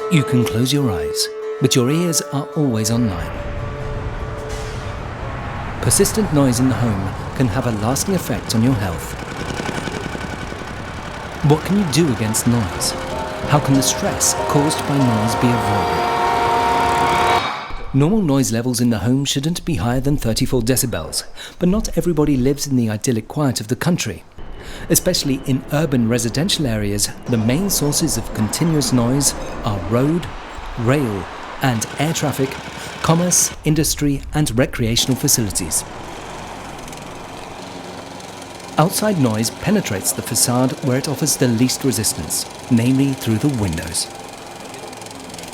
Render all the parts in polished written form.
You can close your eyes, but your ears are always online. Persistent noise in the home can have a lasting effect on your health. What can you do against noise? How can the stress caused by noise be avoided? Normal noise levels in the home shouldn't be higher than 34 decibels, but not everybody lives in the idyllic quiet of the country. Especially in urban residential areas, the main sources of continuous noise are road, rail and air traffic, commerce, industry and recreational facilities. Outside noise penetrates the facade where it offers the least resistance, namely through the windows.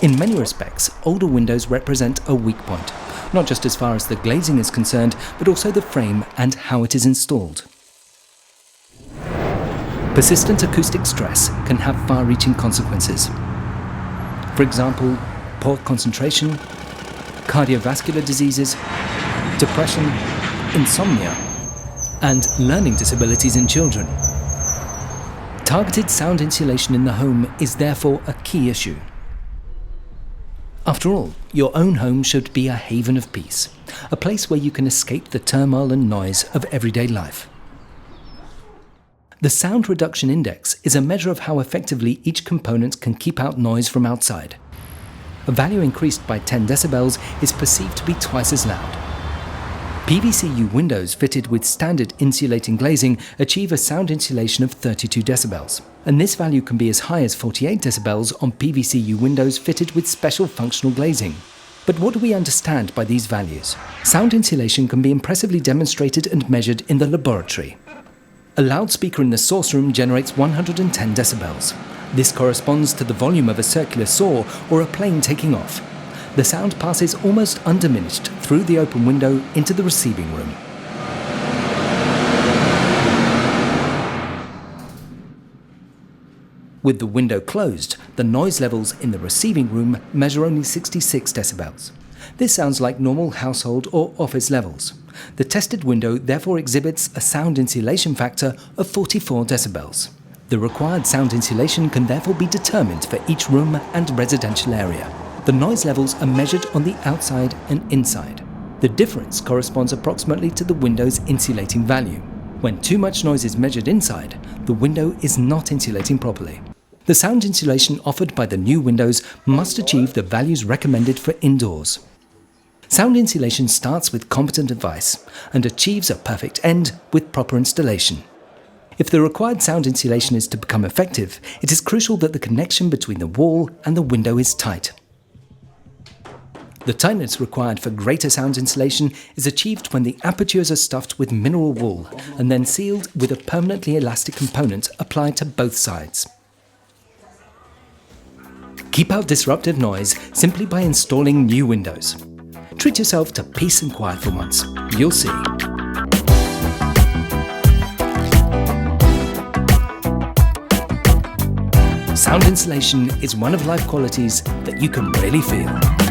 In many respects, older windows represent a weak point, not just as far as the glazing is concerned, but also the frame and how it is installed. Persistent acoustic stress can have far-reaching consequences. For example, poor concentration, cardiovascular diseases, depression, insomnia, and learning disabilities in children. Targeted sound insulation in the home is therefore a key issue. After all, your own home should be a haven of peace, a place where you can escape the turmoil and noise of everyday life. The Sound Reduction Index is a measure of how effectively each component can keep out noise from outside. A value increased by 10 decibels is perceived to be twice as loud. PVC-U windows fitted with standard insulating glazing achieve a sound insulation of 32 decibels, and this value can be as high as 48 decibels on PVC-U windows fitted with special functional glazing. But what do we understand by these values? Sound insulation can be impressively demonstrated and measured in the laboratory. A loudspeaker in the source room generates 110 decibels. This corresponds to the volume of a circular saw or a plane taking off. The sound passes almost undiminished through the open window into the receiving room. With the window closed, the noise levels in the receiving room measure only 66 decibels. This sounds like normal household or office levels. The tested window therefore exhibits a sound insulation factor of 44 decibels. The required sound insulation can therefore be determined for each room and residential area. The noise levels are measured on the outside and inside. The difference corresponds approximately to the window's insulating value. When too much noise is measured inside, the window is not insulating properly. The sound insulation offered by the new windows must achieve the values recommended for indoors. Sound insulation starts with competent advice and achieves a perfect end with proper installation. If the required sound insulation is to become effective, it is crucial that the connection between the wall and the window is tight. The tightness required for greater sound insulation is achieved when the apertures are stuffed with mineral wool and then sealed with a permanently elastic component applied to both sides. Keep out disruptive noise simply by installing new windows. Treat yourself to peace and quiet for once. You'll see. Sound insulation is one of life qualities that you can really feel.